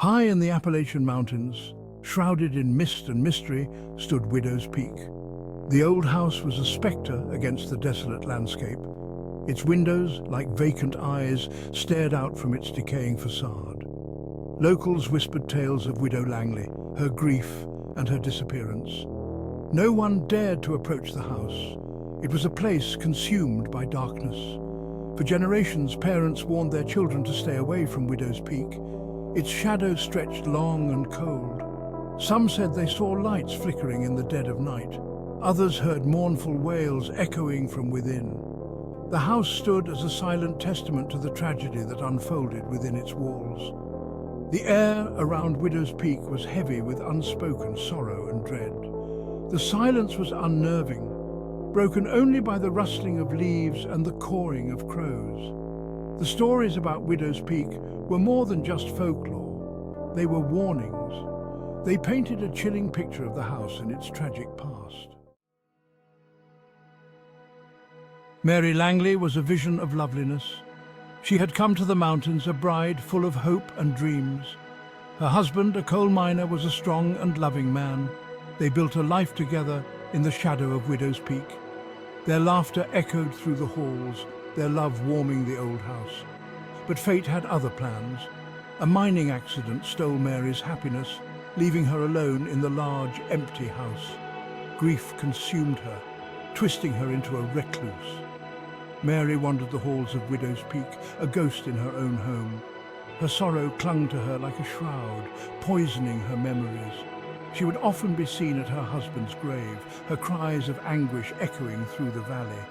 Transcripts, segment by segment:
High in the Appalachian Mountains, shrouded in mist and mystery, stood Widow's Peak. The old house was a spectre against the desolate landscape. Its windows, like vacant eyes, stared out from its decaying facade. Locals whispered tales of Widow Langley, her grief and her disappearance. No one dared to approach the house. It was a place consumed by darkness. For generations, parents warned their children to stay away from Widow's Peak. Its shadow stretched long and cold. Some said they saw lights flickering in the dead of night. Others heard mournful wails echoing from within. The house stood as a silent testament to the tragedy that unfolded within its walls. The air around Widow's Peak was heavy with unspoken sorrow and dread. The silence was unnerving, broken only by the rustling of leaves and the cawing of crows. The stories about Widow's Peak were more than just folklore. They were warnings. They painted a chilling picture of the house and its tragic past. Mary Langley was a vision of loveliness. She had come to the mountains a bride full of hope and dreams. Her husband, a coal miner, was a strong and loving man. They built a life together in the shadow of Widow's Peak. Their laughter echoed through the halls, their love warming the old house. But fate had other plans. A mining accident stole Mary's happiness, leaving her alone in the large, empty house. Grief consumed her, twisting her into a recluse. Mary wandered the halls of Widow's Peak, a ghost in her own home. Her sorrow clung to her like a shroud, poisoning her memories. She would often be seen at her husband's grave, her cries of anguish echoing through the valley.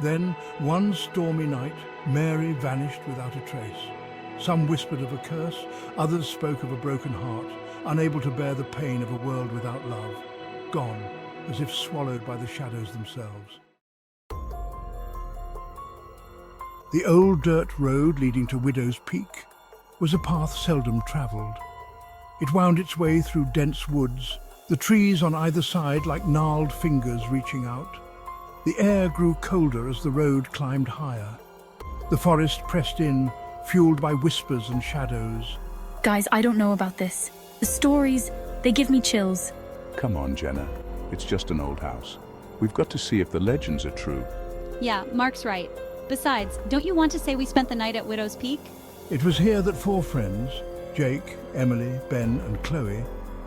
Then, one stormy night, Mary vanished without a trace. Some whispered of a curse, others spoke of a broken heart, unable to bear the pain of a world without love. Gone, as if swallowed by the shadows themselves. The old dirt road leading to Widow's Peak was a path seldom travelled. It wound its way through dense woods, the trees on either side like gnarled fingers reaching out. The air grew colder as the road climbed higher. The forest pressed in, fueled by whispers and shadows. Guys, I don't know about this. The stories, they give me chills. Come on, Jenna. It's just an old house. We've got to see if the legends are true. Yeah, Mark's right. Besides, don't you want to say we spent the night at Widow's Peak? It was here that four friends, Jake, Emily, Ben and Chloe,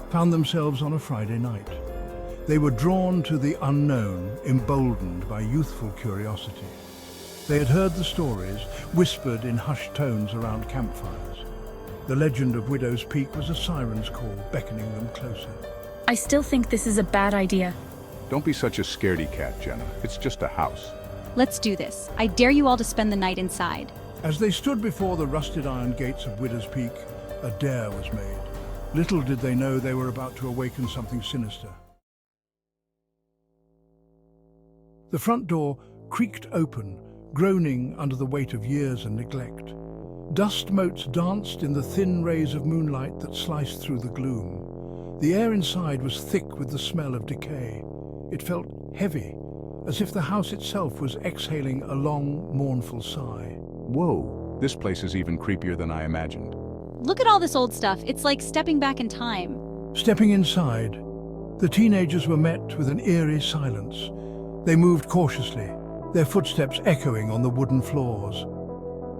found themselves on a Friday night. They were drawn to the unknown, emboldened by youthful curiosity. They had heard the stories, whispered in hushed tones around campfires. The legend of Widow's Peak was a siren's call, beckoning them closer. I still think this is a bad idea. Don't be such a scaredy cat, Jenna. It's just a house. Let's do this. I dare you all to spend the night inside. As they stood before the rusted iron gates of Widow's Peak, a dare was made. Little did they know they were about to awaken something sinister. The front door creaked open, groaning under the weight of years and neglect. Dust motes danced in the thin rays of moonlight that sliced through the gloom. The air inside was thick with the smell of decay. It felt heavy, as if the house itself was exhaling a long, mournful sigh. Whoa, this place is even creepier than I imagined. Look at all this old stuff. It's like stepping back in time. Stepping inside, the teenagers were met with an eerie silence. They moved cautiously, their footsteps echoing on the wooden floors.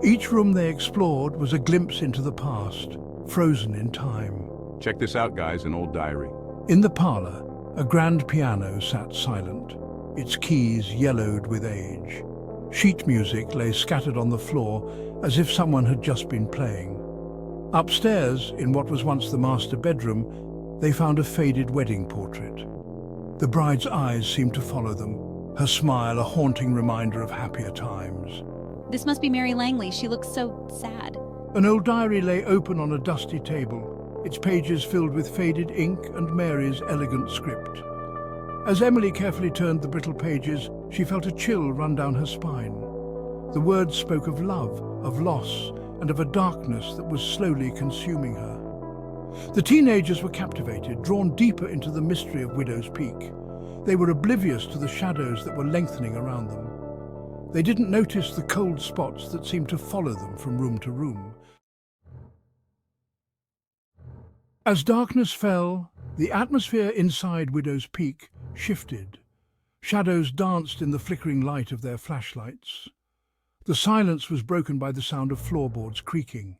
Each room they explored was a glimpse into the past, frozen in time. Check this out, guys, an old diary. In the parlor, a grand piano sat silent, its keys yellowed with age. Sheet music lay scattered on the floor as if someone had just been playing. Upstairs, in what was once the master bedroom, they found a faded wedding portrait. The bride's eyes seemed to follow them, her smile a haunting reminder of happier times. This must be Mary Langley. She looks so sad. An old diary lay open on a dusty table, its pages filled with faded ink and Mary's elegant script. As Emily carefully turned the brittle pages, she felt a chill run down her spine. The words spoke of love, of loss, and of a darkness that was slowly consuming her. The teenagers were captivated, drawn deeper into the mystery of Widow's Peak. They were oblivious to the shadows that were lengthening around them. They didn't notice the cold spots that seemed to follow them from room to room. As darkness fell, the atmosphere inside Widow's Peak shifted. Shadows danced in the flickering light of their flashlights. The silence was broken by the sound of floorboards creaking.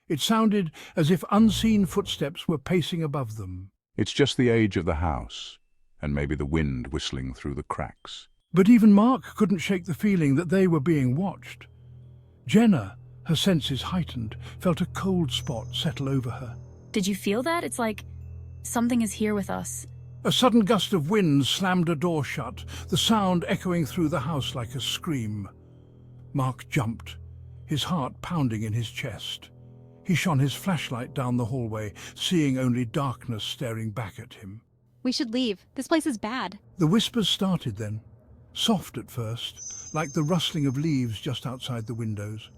It sounded as if unseen footsteps were pacing above them. It's just the age of the house, and maybe the wind whistling through the cracks. But even Mark couldn't shake the feeling that they were being watched. Jenna, her senses heightened, felt a cold spot settle over her. Did you feel that? It's like something is here with us. A sudden gust of wind slammed a door shut, the sound echoing through the house like a scream. Mark jumped, his heart pounding in his chest. He shone his flashlight down the hallway, seeing only darkness staring back at him. We should leave. This place is bad. The whispers started then, soft at first, like the rustling of leaves just outside the windows.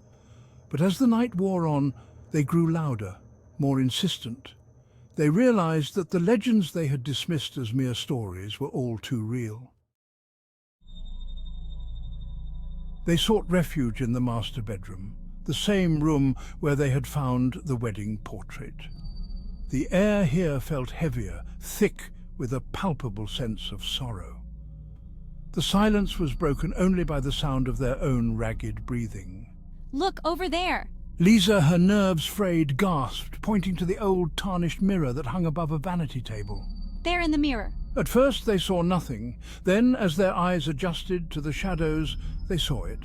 But as the night wore on, they grew louder, more insistent. They realized that the legends they had dismissed as mere stories were all too real. They sought refuge in the master bedroom, the same room where they had found the wedding portrait. The air here felt heavier, thick with a palpable sense of sorrow. The silence was broken only by the sound of their own ragged breathing. Look, over there! Lisa, her nerves frayed, gasped, pointing to the old tarnished mirror that hung above a vanity table. There in the mirror. At first they saw nothing. Then, as their eyes adjusted to the shadows, they saw it.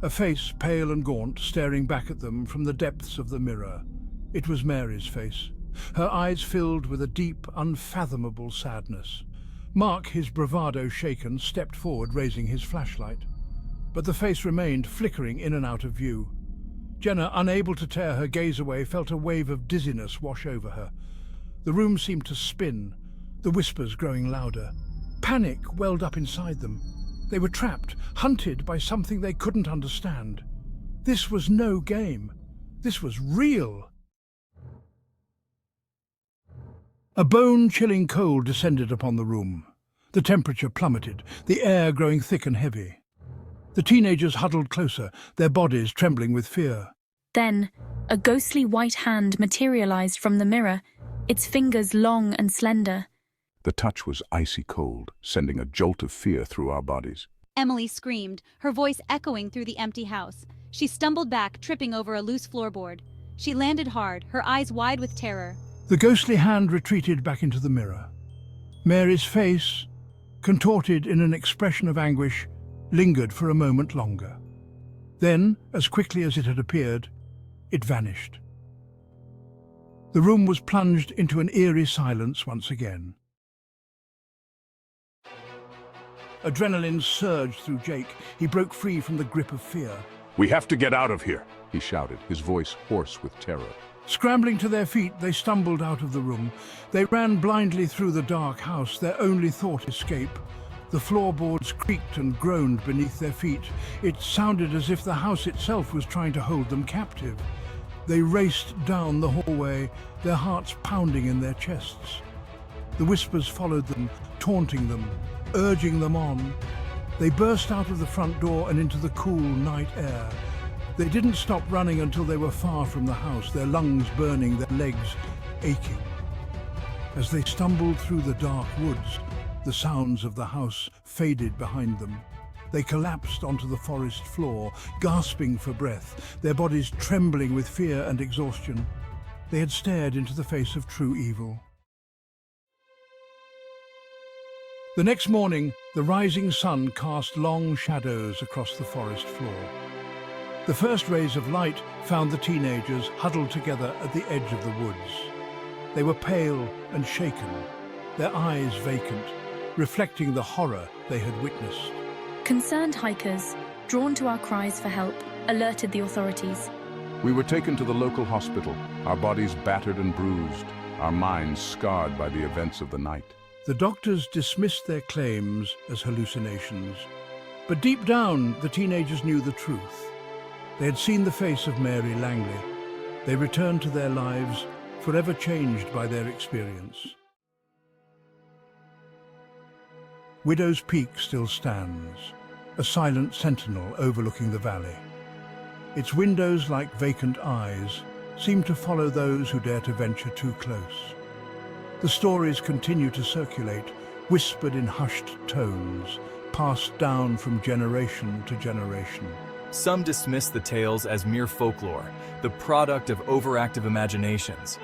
A face, pale and gaunt, staring back at them from the depths of the mirror. It was Mary's face, her eyes filled with a deep, unfathomable sadness. Mark, his bravado shaken, stepped forward, raising his flashlight. But the face remained, flickering in and out of view. Jenna, unable to tear her gaze away, felt a wave of dizziness wash over her. The room seemed to spin, the whispers growing louder. Panic welled up inside them. They were trapped, hunted by something they couldn't understand. This was no game. This was real. A bone-chilling cold descended upon the room. The temperature plummeted, the air growing thick and heavy. The teenagers huddled closer, their bodies trembling with fear. Then, a ghostly white hand materialized from the mirror, its fingers long and slender. The touch was icy cold, sending a jolt of fear through our bodies. Emily screamed, her voice echoing through the empty house. She stumbled back, tripping over a loose floorboard. She landed hard, her eyes wide with terror. The ghostly hand retreated back into the mirror. Mary's face, contorted in an expression of anguish, lingered for a moment longer. Then, as quickly as it had appeared, it vanished. The room was plunged into an eerie silence once again. Adrenaline surged through Jake. He broke free from the grip of fear. "We have to get out of here," he shouted, his voice hoarse with terror. Scrambling to their feet, they stumbled out of the room. They ran blindly through the dark house, their only thought escape. The floorboards creaked and groaned beneath their feet. It sounded as if the house itself was trying to hold them captive. They raced down the hallway, their hearts pounding in their chests. The whispers followed them, taunting them, urging them on. They burst out of the front door and into the cool night air. They didn't stop running until they were far from the house, their lungs burning, their legs aching. As they stumbled through the dark woods, the sounds of the house faded behind them. They collapsed onto the forest floor, gasping for breath, their bodies trembling with fear and exhaustion. They had stared into the face of true evil. The next morning, the rising sun cast long shadows across the forest floor. The first rays of light found the teenagers huddled together at the edge of the woods. They were pale and shaken, their eyes vacant, reflecting the horror they had witnessed. Concerned hikers, drawn to our cries for help, alerted the authorities. We were taken to the local hospital, our bodies battered and bruised, our minds scarred by the events of the night. The doctors dismissed their claims as hallucinations, but deep down, the teenagers knew the truth. They had seen the face of Mary Langley. They returned to their lives, forever changed by their experience. Widow's Peak still stands, a silent sentinel overlooking the valley. Its windows, like vacant eyes, seem to follow those who dare to venture too close. The stories continue to circulate, whispered in hushed tones, passed down from generation to generation. Some dismiss the tales as mere folklore, the product of overactive imaginations.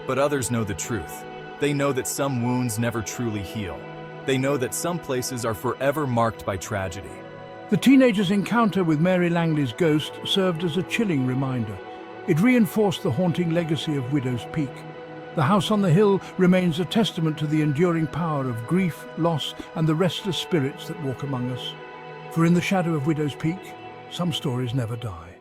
But others know the truth. They know that some wounds never truly heal. They know that some places are forever marked by tragedy. The teenager's encounter with Mary Langley's ghost served as a chilling reminder. It reinforced the haunting legacy of Widow's Peak. The house on the hill remains a testament to the enduring power of grief, loss, and the restless spirits that walk among us. For in the shadow of Widow's Peak, some stories never die.